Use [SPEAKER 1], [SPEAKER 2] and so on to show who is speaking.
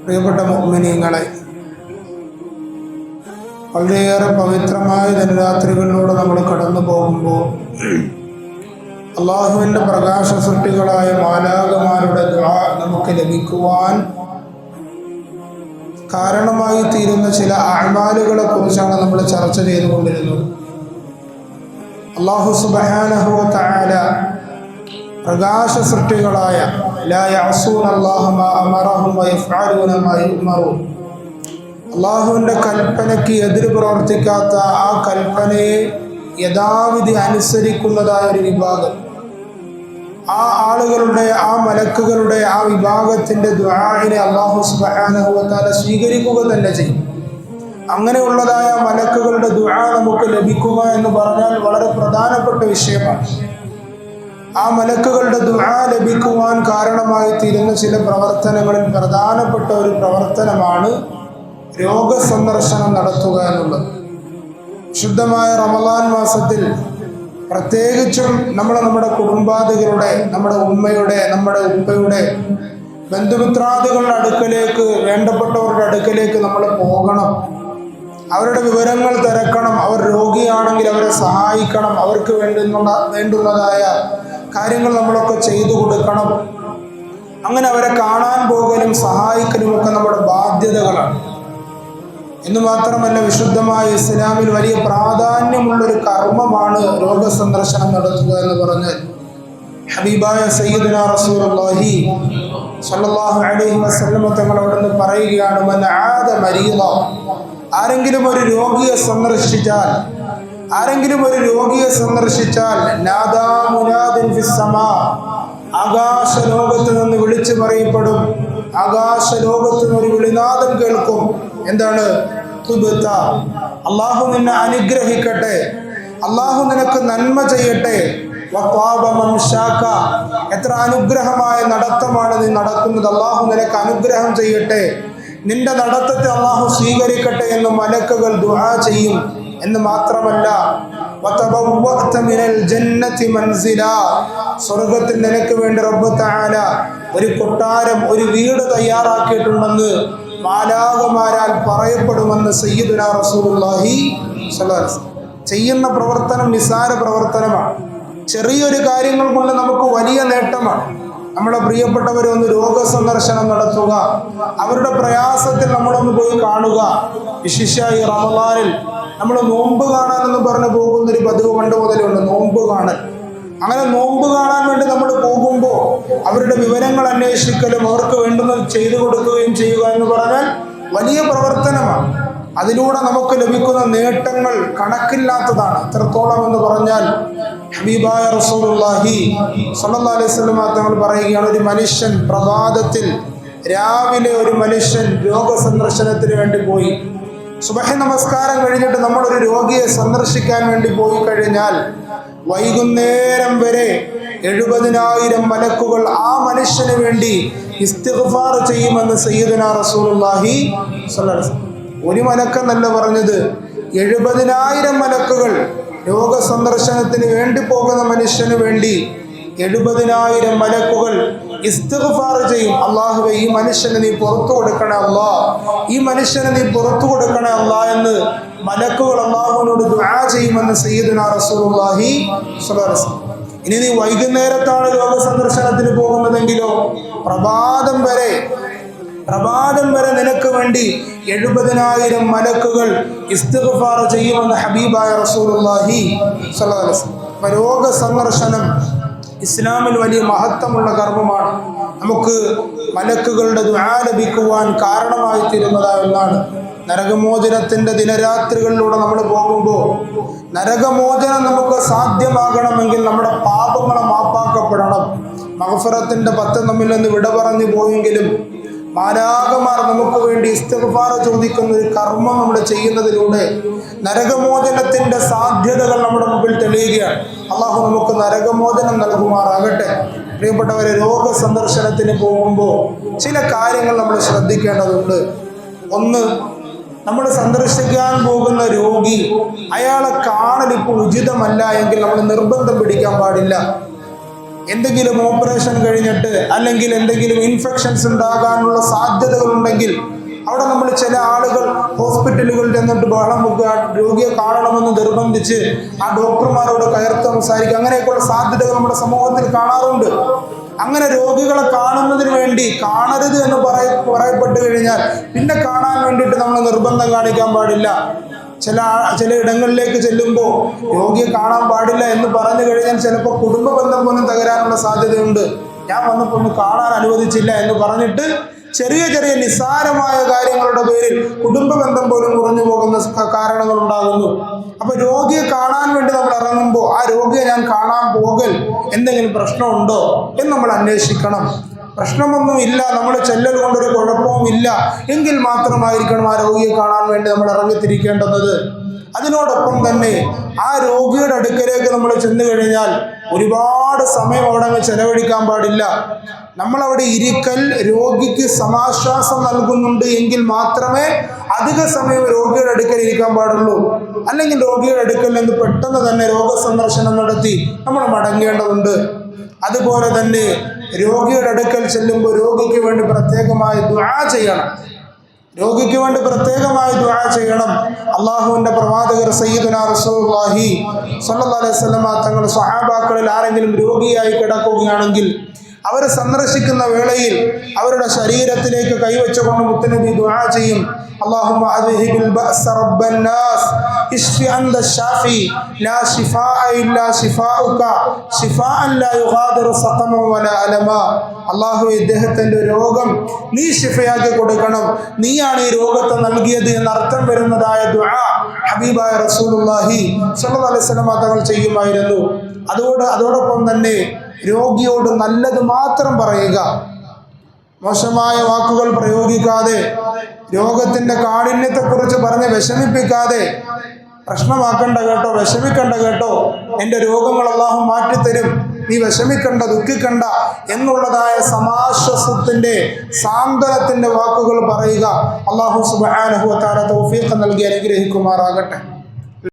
[SPEAKER 1] പ്രിയപ്പെട്ട മുഅ്മിനീങ്ങളെ, വളരെയേറെ പവിത്രമായ ദിനരാത്രികളിലൂടെ നമ്മൾ കടന്നു പോകുമ്പോൾ അള്ളാഹുവിൻ്റെ പ്രകാശ സൃഷ്ടികളായ മാലാഖമാരുടെ ദുആ നമുക്ക് ലഭിക്കുവാൻ കാരണമായി തീരുന്ന ചില അഅ്മാലുകളെ കുറിച്ചാണ് നമ്മൾ ചർച്ച ചെയ്തുകൊണ്ടിരുന്നത്. അല്ലാഹു സുബ്ഹാനഹു വ തആല പ്രകാശ സൃഷ്ടികളായ ലാ യഅസൂന അല്ലാഹ മാ അമറഹും വ യഫ്അലൂന മാ യുഅ്മറൂൻ, അള്ളാഹുവിൻ്റെ കൽപ്പനയ്ക്ക് എതിര് പ്രവർത്തിക്കാത്ത ആ കൽപ്പനയെ യഥാവിധി അനുസരിക്കുന്നതായ ഒരു വിഭാഗം, ആ ആളുകളുടെ, ആ മലക്കുകളുടെ, ആ വിഭാഗത്തിൻ്റെ ദുആഇനെ അല്ലാഹു സുബ്ഹാനഹു വ തആല സ്വീകരിക്കുക തന്നെ ചെയ്യും. അങ്ങനെയുള്ളതായ മലക്കുകളുടെ ദുആ നമുക്ക് ലഭിക്കുക എന്ന് പറഞ്ഞാൽ വളരെ പ്രധാനപ്പെട്ട വിഷയമാണ്. ആ മലക്കുകളുടെ ദുആ ലഭിക്കുവാൻ കാരണമായി തീരുന്ന ചില പ്രവർത്തനങ്ങളിൽ പ്രധാനപ്പെട്ട ഒരു പ്രവർത്തനമാണ് രോഗസന്ദർശനം നടത്തുക എന്നുള്ളത്. ശുദ്ധമായ റമളാൻ മാസത്തിൽ പ്രത്യേകിച്ചും നമ്മുടെ കുടുംബാദികളുടെ, നമ്മുടെ ഉമ്മയുടെ, നമ്മുടെ ഉപ്പയുടെ, ബന്ധുമിത്രാദികളുടെ അടുക്കലേക്ക്, വേണ്ടപ്പെട്ടവരുടെ അടുക്കലേക്ക് നമ്മൾ പോകണം. അവരുടെ വിവരങ്ങൾ തിരക്കണം. അവർ രോഗിയാണെങ്കിൽ അവരെ സഹായിക്കണം. അവർക്ക് വേണ്ടുന്നതായ കാര്യങ്ങൾ നമ്മളൊക്കെ ചെയ്തു കൊടുക്കണം. അങ്ങനെ അവരെ കാണാൻ പോകലും സഹായിക്കലും ഒക്കെ നമ്മുടെ ബാധ്യതകളാണ്. എന്ന് മാത്രമല്ല, വിശുദ്ധമായ ഇസ്ലാമിൽ വലിയ പ്രാധാന്യമുള്ളൊരു കർമ്മമാണ് രോഗസന്ദർശനം നടത്തുക എന്ന് പറഞ്ഞാൽ. ഹബീബായ സയ്യിദുനാ റസൂലുള്ളാഹി സ്വല്ലല്ലാഹു അലൈഹി വസല്ലം തങ്ങൾ അവിടുന്ന് പറയുകയാണ്, മൻ ആദ മരീദ, ആരെങ്കിലും ഒരു രോഗിയെ സന്ദർശിച്ചാൽ നാദാ മുനാദിൻ ഫിസ് സമാ, ആകാശ ലോകത്ത് നിന്ന് വിളിച്ചു പറയപ്പെടും. ആകാശ ലോകത്ത് നിന്ന് ഒരു വിളിനാദം കേൾക്കും. എന്താണ്? തുബ്ത, അല്ലാഹു നിന്നെ അനുഗ്രഹിക്കട്ടെ, അല്ലാഹു നിനക്ക് നന്മ ചെയ്യട്ടെ. വഖാബ മംശാക, എത്ര അനുഗ്രഹമായ നടത്തമാണ് നീ നടക്കുന്നത്, അല്ലാഹു നിനക്ക് അനുഗ്രഹം ചെയ്യട്ടെ, നിന്റെ നടത്തത്തെ അല്ലാഹു സ്വീകരിക്കട്ടെ എന്ന് മലക്കുകൾ ദുആ ചെയ്യും. എന്ന് മാത്രമല്ല, വതബവ്വഅത മിനൽ ജന്നതി മൻസില, സ്വർഗ്ഗത്തിൽ നിനക്ക് വേണ്ടി റബ്ബ് തആല ഒരു കൊട്ടാരം, ഒരു വീട് തയ്യാറാക്കിയിട്ടുണ്ടെന്ന് മാലാഖമാരാൽ പറയപ്പെടുമെന്ന് സയ്യിദുനാ റസൂലുള്ളാഹി സ്വല്ലല്ലാഹു അലൈഹി വസല്ലം. ചെയ്യുന്ന പ്രവർത്തനം നിസ്സാര പ്രവർത്തനമാണ്. ചെറിയൊരു കാര്യങ്ങൾ കൊണ്ട് നമുക്ക് വലിയ നേട്ടമാണ്. നമ്മളെ പ്രിയപ്പെട്ടവരൊന്ന് രോഗസന്ദർശനം നടത്തുക, അവരുടെ പ്രയാസത്തിൽ നമ്മളൊന്ന് പോയി കാണുക. വിശിഷ്യായി റമളാനിൽ നമ്മൾ നോമ്പ് കാണാനെന്ന് പറഞ്ഞു പോകുന്നൊരു പതിവ് പണ്ട് മുതലുണ്ട്, നോമ്പ് കാണൽ. അങ്ങനെ നോമ്പ് കാണാൻ വേണ്ടി നമ്മൾ പോകുമ്പോൾ അവരുടെ വിവരങ്ങൾ അന്വേഷിക്കലും അവർക്ക് വേണ്ടുന്നത് ചെയ്തു കൊടുക്കുകയും ചെയ്യുക എന്ന് പറഞ്ഞാൽ വലിയ പ്രവർത്തനമാണ്. അതിലൂടെ നമുക്ക് ലഭിക്കുന്ന നേട്ടങ്ങൾ കണക്കില്ലാത്തതാണ്. എത്രത്തോളം എന്ന് പറഞ്ഞാൽ, ഹബീബായ റസൂലുള്ളാഹി സ്വല്ലല്ലാഹു അലൈഹി വസല്ലം തങ്ങൾ പറയുകയാണ്, ഒരു മനുഷ്യൻ പ്രഭാതത്തിൽ, രാവിലെ ഒരു മനുഷ്യൻ രോഗസന്ദർശനത്തിന് വേണ്ടി പോയി, സുബഹി നമസ്കാരം കഴിഞ്ഞിട്ട് നമ്മളൊരു രോഗിയെ സന്ദർശിക്കാൻ വേണ്ടി പോയി കഴിഞ്ഞാൽ വൈകുന്നേരം വരെ 70,000 മലക്കുകൾ ആ മനുഷ്യന് വേണ്ടി ഇസ്തിഗ്ഫാർ ചെയ്യുമെന്ന് സയ്യിദുനാ റസൂലുള്ളാഹി സ്വല്ലല്ലാഹു അലൈഹി വസല്ലം. ഒരു മലക്കെന്നല്ല പറഞ്ഞത്, 70,000 മലക്കുകൾ രോഗസന്ദർശനത്തിന് വേണ്ടി പോകുന്ന മനുഷ്യന് വേണ്ടി 70,000 മലക്കുകൾ ഇസ്തിഗ്ഫാർ ചെയ്യും. അല്ലാഹുവേ, ഈ മനുഷ്യനെ നീ പുറത്തു കൊടുക്കണേ അല്ലാ, ഈ മനുഷ്യനെ നീ പുറത്തു കൊടുക്കണേ അല്ലാ എന്ന് മലക്കുകൾ അല്ലാഹുവിനോട് ദുആ ചെയ്യുമെന്ന് സയ്യിദുനാ റസൂലുള്ളാഹി സ്വല്ലല്ലാഹു അലൈഹി വസല്ലം. ഇനി നീ വൈകുന്നേരത്താണ് രോഗസന്ദർശനത്തിന് പോകുന്നതെങ്കിലോ പ്രഭാതം വരെ നിനക്ക് വേണ്ടി 70,000 മലക്കുകൾ ഇസ്തിഗ്ഫാർ ചെയ്യുമെന്ന് ഹബീബായ റസൂലുള്ളാഹി സ്വല്ലല്ലാഹു അലൈഹി വസല്ലം. രോഗസന്ദർശനം ഇസ്ലാമിൽ വലിയ മഹത്വമുള്ള കർമ്മമാണ്. നമുക്ക് മലക്കുകളുടെ ദുആ ലഭിക്കുവാൻ കാരണമായി തീരുന്നതായ ഒന്നാണ്. നരകമോചനത്തിൻ്റെ ദിനരാത്രികളിലൂടെ നമ്മൾ പോകുമ്പോൾ, നരകമോചനം നമുക്ക് സാധ്യമാകണമെങ്കിൽ നമ്മുടെ പാപങ്ങൾ മാപ്പാക്കപ്പെടണം. മഗ്ഫിറത്തിൻ്റെ 10 നമ്മിൽ നിന്ന് വിട പറഞ്ഞു പോയെങ്കിലും മാലാഖമാർ നമുക്ക് വേണ്ടി ഇസ്തിഗ്ഫാർ ചോദിക്കുന്ന ഒരു കർമ്മം നമ്മൾ ചെയ്യുന്നതിലൂടെ നരകമോചനത്തിൻ്റെ സാധ്യതകൾ നമ്മുടെ മുമ്പിൽ തെളിയുകയാണ്. അള്ളാഹു നമുക്ക് നരകമോചനം നൽകുമാറാകട്ടെ. പ്രിയപ്പെട്ടവരെ, രോഗസന്ദർശനത്തിന് പോകുമ്പോൾ ചില കാര്യങ്ങൾ നമ്മൾ ശ്രദ്ധിക്കേണ്ടതുണ്ട്. ഒന്ന്, നമ്മൾ സന്ദർശിക്കാൻ പോകുന്ന രോഗി, അയാളെ കാണൽ ഇപ്പോൾ ഉചിതമല്ല എങ്കിൽ നമ്മൾ നിർബന്ധം പിടിക്കാൻ പാടില്ല. എന്തെങ്കിലും ഓപ്പറേഷൻ കഴിഞ്ഞിട്ട് അല്ലെങ്കിൽ എന്തെങ്കിലും ഇൻഫെക്ഷൻസ് ഉണ്ടാകാനുള്ള സാധ്യതകളുണ്ടെങ്കിൽ അവിടെ നമ്മൾ ചില ആളുകൾ ഹോസ്പിറ്റലുകളിൽ ചെന്നിട്ട് ബഹളം വെക്കുക, രോഗിയെ കാണണമെന്ന് നിർബന്ധിച്ച് ആ ഡോക്ടർമാരോട് കയർത്ത് സംസാരിക്കുക, അങ്ങനെയൊക്കെയുള്ള സാധ്യതകൾ നമ്മുടെ സമൂഹത്തിൽ കാണാറുണ്ട്. അങ്ങനെ രോഗികളെ കാണുന്നതിന് വേണ്ടി കാണരുത് എന്ന് പറയപ്പെട്ട് കഴിഞ്ഞാൽ പിന്നെ കാണാൻ വേണ്ടിയിട്ട് നമ്മൾ നിർബന്ധം കാണിക്കാൻ പാടില്ല. ചില ഇടങ്ങളിലേക്ക് ചെല്ലുമ്പോൾ രോഗിയെ കാണാൻ പാടില്ല എന്ന് പറഞ്ഞു കഴിഞ്ഞാൽ ചിലപ്പോൾ കുടുംബ ബന്ധം പോലും തകരാനുള്ള സാധ്യതയുണ്ട്. ഞാൻ വന്നപ്പോൾ ഒന്ന് കാണാൻ അനുവദിച്ചില്ല എന്ന് പറഞ്ഞിട്ട് ചെറിയ ചെറിയ നിസ്സാരമായ കാര്യങ്ങളുടെ പേരിൽ കുടുംബ ബന്ധം പോലും കുറഞ്ഞു പോകുന്ന കാരണങ്ങൾ ഉണ്ടാകുന്നു. അപ്പൊ രോഗിയെ കാണാൻ വേണ്ടി നമ്മൾ ഇറങ്ങുമ്പോൾ ആ രോഗിയെ ഞാൻ കാണാൻ പോകൽ എന്തെങ്കിലും പ്രശ്നമുണ്ടോ എന്ന് നമ്മൾ അന്വേഷിക്കണം. പ്രശ്നമൊന്നും ഇല്ല, നമ്മൾ ചെല്ലൽ കൊണ്ടൊരു കുഴപ്പവും ഇല്ല എങ്കിൽ മാത്രമായിരിക്കണം ആ രോഗിയെ കാണാൻ വേണ്ടി നമ്മൾ ഇറങ്ങിത്തിരിക്കേണ്ടുന്നത്. അതിനോടൊപ്പം തന്നെ ആ രോഗിയുടെ അടുക്കലേക്ക് നമ്മൾ ചെന്നു കഴിഞ്ഞാൽ ഒരുപാട് സമയം അവിടെ അങ്ങ് ചെലവഴിക്കാൻ പാടില്ല. നമ്മളവിടെ ഇരിക്കൽ രോഗിക്ക് സമാശ്വാസം നൽകുന്നുണ്ട് എങ്കിൽ മാത്രമേ അധിക സമയം രോഗിയുടെ അടുക്കൽ ഇരിക്കാൻ പാടുള്ളൂ. അല്ലെങ്കിൽ രോഗിയുടെ അടുക്കൽ നിന്ന് പെട്ടെന്ന് തന്നെ രോഗസന്ദർശനം നടത്തി നമ്മൾ മടങ്ങേണ്ടതുണ്ട്. അതുപോലെ തന്നെ രോഗിയുടെ അടുക്കൽ ചെല്ലുമ്പോൾ രോഗിക്ക് വേണ്ടി പ്രത്യേകമായി ദുആ ചെയ്യണം. രോഗിക്ക് വേണ്ടി പ്രത്യേകമായി ദുആ ചെയ്യണം. അള്ളാഹുവിന്റെ പ്രവാചകർ സയ്യിദുനാ റസൂലുള്ളാഹി സ്വല്ലല്ലാഹു അലൈഹി വസല്ലം തങ്ങൾ സ്വഹാബാക്കളിൽ ആരെങ്കിലും രോഗിയായി കിടക്കുകയാണെങ്കിൽ അവരെ സന്ദർശിക്കുന്ന വേളയിൽ അവരുടെ ശരീരത്തിലേക്ക് കൈവച്ചുകൊണ്ട് മുത്തുനബി ദുആ ചെയ്യും. അല്ലാഹുമ്മ അദ്ഹിബിൽ ബഅസ റബ്ബൻ നാസ് ഇശ്ഫി അൻത ശാഫി ലാ ശിഫാഅ ഇല്ലാ ശിഫാഉക ശിഫാഅൻ ലാ യുഗാദിറു സഖമൻ വലാ അലമ. അല്ലാഹുവേ, ഇദ്ദേഹത്തിന്റെ രോഗം നീ ശിഫയാക്കി കൊടുക്കണം, നീയാണ് ഈ രോഗത്തെ നൽകിയത് എന്നർത്ഥം വരുന്നതായ ദുആ ഹബീബായ റസൂലുള്ളാഹി സ്വല്ലല്ലാഹു അലൈഹി വസല്ലം തങ്ങൾ ചെയ്യുമായിരുന്നു. അതോടൊപ്പം തന്നെ രോഗിയോട് നല്ലത് മാത്രം പറയുക, മോശമായ വാക്കുകൾ പ്രയോഗിക്കാതെ, രോഗത്തിന്റെ കാഠിന്യത്തെക്കുറിച്ച് പറഞ്ഞ് വിഷമിപ്പിക്കാതെ, പ്രശ്നമാക്കണ്ട കേട്ടോ, വിഷമിക്കണ്ട കേട്ടോ, എൻ്റെ രോഗങ്ങൾ അല്ലാഹു മാറ്റിത്തരും, നീ വിഷമിക്കണ്ട, ദുഃഖിക്കണ്ട എന്നുള്ളതായ സമാശ്വാസത്തിന്റെ സാന്ത്വനത്തിന്റെ വാക്കുകൾ പറയുക. അല്ലാഹു സുബ്ഹാനഹു വ തആല തൗഫീഖ് നൽകി അനുഗ്രഹിക്കുമാറാകട്ടെ.